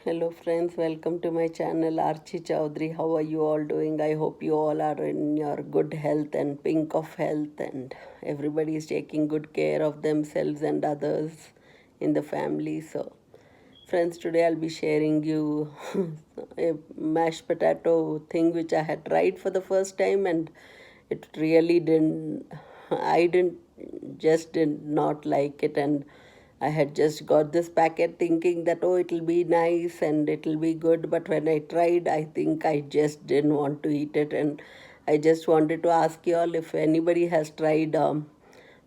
Hello friends, welcome to my channel Archie Chowdhury. How are you all doing? I hope you all are in your good health and pink of health and everybody is taking good care of themselves and others in the family. So friends, today I'll be sharing you a mashed potato thing which I had tried for the first time and it really did not like it, and I had just got this packet thinking that oh, it'll be nice and it'll be good, but when I tried, I think I just didn't want to eat it, and I just wanted to ask you all if anybody has tried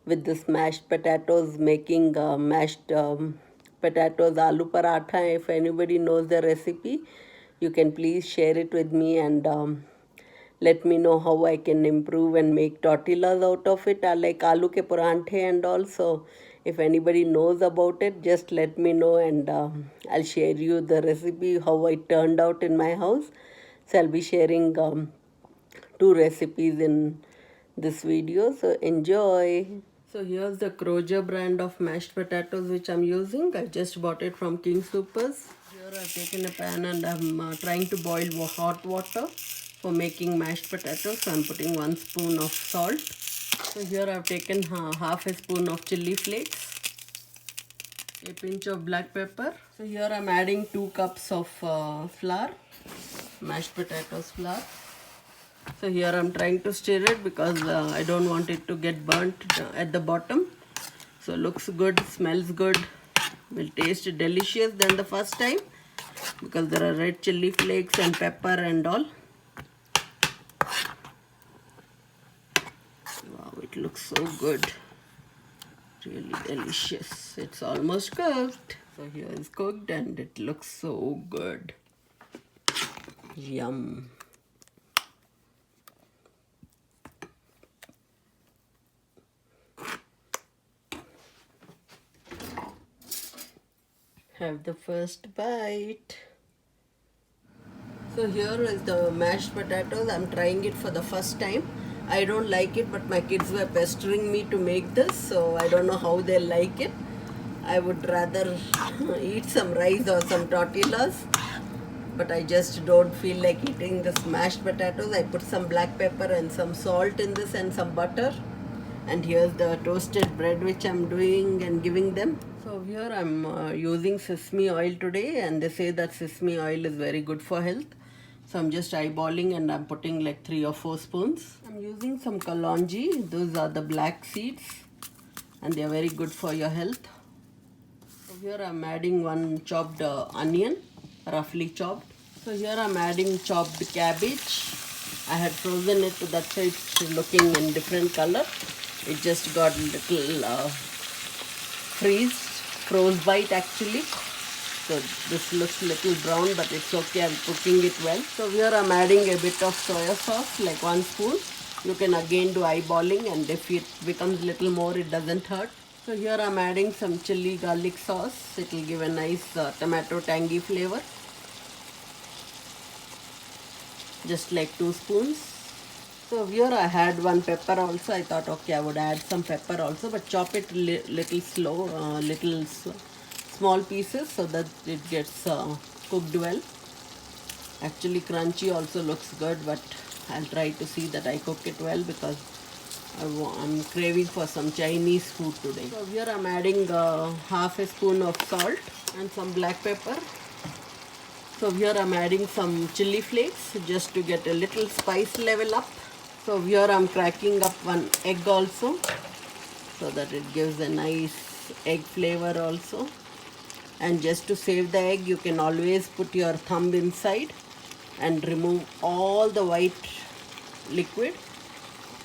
with this mashed potatoes, making mashed potatoes aloo paratha. If anybody knows the recipe, you can please share it with me and let me know how I can improve and make tortillas out of it, like aloo ke paranthe and all. So if anybody knows about it, just let me know and I'll share you the recipe, how it turned out in my house. So I'll be sharing two recipes in this video. So enjoy. So here's the Kroger brand of mashed potatoes which I'm using. I just bought it from King Supers. Here I've taken a pan and I'm trying to boil hot water for making mashed potatoes. So I'm putting 1 spoon of salt. So here I've taken half a spoon of chili flakes, a pinch of black pepper. So here I'm adding 2 cups of flour, mashed potatoes flour. So here I'm trying to stir it because I don't want it to get burnt at the bottom. So looks good, smells good, will taste delicious than the first time because there are red chili flakes and pepper and all. Wow, it looks so good, really delicious. It's almost cooked. So here is cooked and it looks so good. Yum. Have the first bite. So here is the mashed potatoes. I'm trying it for the first time. I don't like it, but my kids were pestering me to make this, so I don't know how they'll like it. I would rather eat some rice or some tortillas, but I just don't feel like eating this mashed potatoes. I put some black pepper and some salt in this and some butter. And here's the toasted bread which I'm doing and giving them. So here I'm using sesame oil today, and they say that sesame oil is very good for health. So I'm just eyeballing and I'm putting like 3 or 4 spoons. I'm using some kalonji. Those are the black seeds and they are very good for your health. So here I'm adding 1 chopped onion, roughly chopped. So here I'm adding chopped cabbage. I had frozen it, that's why it's looking in different color. It just got little frostbite actually. So this looks little brown, but it's okay, I'm cooking it well. So here I'm adding a bit of soya sauce, like 1 spoon. You can again do eyeballing, and if it becomes little more, it doesn't hurt. So here I'm adding some chili garlic sauce. It will give a nice tomato tangy flavor. Just like 2 spoons. So here I had 1 pepper also. I thought okay, I would add some pepper also, but chop it little slow, small pieces so that it gets cooked well. Actually crunchy also looks good, but I'll try to see that I cook it well because I'm craving for some Chinese food today. So here I'm adding half a spoon of salt and some black pepper. So here I'm adding some chili flakes just to get a little spice level up. So here I'm cracking up 1 egg also so that it gives a nice egg flavor also. And just to save the egg, you can always put your thumb inside and remove all the white liquid.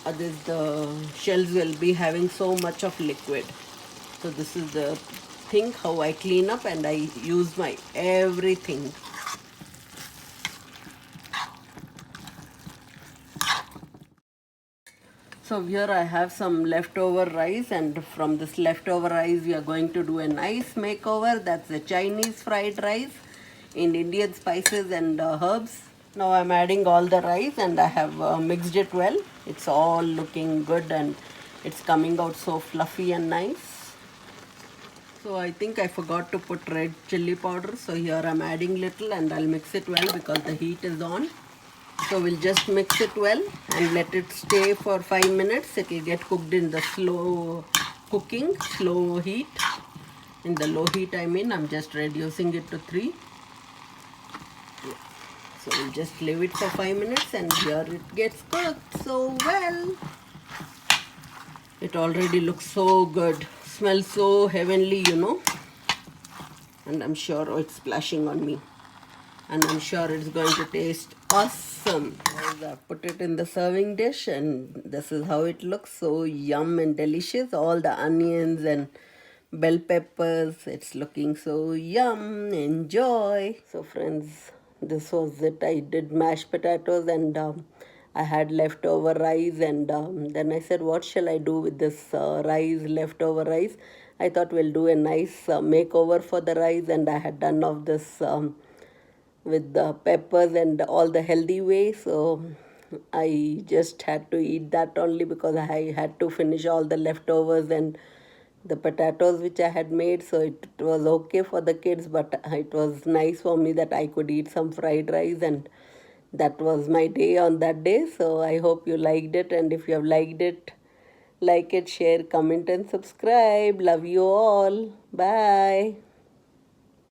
Otherwise the shells will be having so much of liquid. So this is the thing how I clean up, and I use my everything. So here I have some leftover rice, and from this leftover rice we are going to do a nice makeover. That's the Chinese fried rice in Indian spices and herbs. Now I'm adding all the rice and I have mixed it well. It's all looking good and it's coming out so fluffy and nice. So I think I forgot to put red chili powder. So here I'm adding little and I'll mix it well because the heat is on. So we'll just mix it well and let it stay for 5 minutes. It will get cooked in the slow heat. In the low heat, I mean, I'm just reducing it to 3. So we'll just leave it for 5 minutes and here it gets cooked so well. It already looks so good. Smells so heavenly, you know. And I'm sure it's splashing on me. And I'm sure it's going to taste awesome. I put it in the serving dish and this is how it looks. So yum and delicious. All the onions and bell peppers. It's looking so yum. Enjoy. So friends, this was it. I did mashed potatoes and I had leftover rice and then I said, what shall I do with this leftover rice? I thought we'll do a nice makeover for the rice, and I had done of this with the peppers and all the healthy way. So I just had to eat that only because I had to finish all the leftovers and the potatoes which I had made. So it was okay for the kids, but it was nice for me that I could eat some fried rice, and that was my day on that day. So I hope you liked it, and if you have liked it, like it, share, comment and subscribe. Love you all. Bye.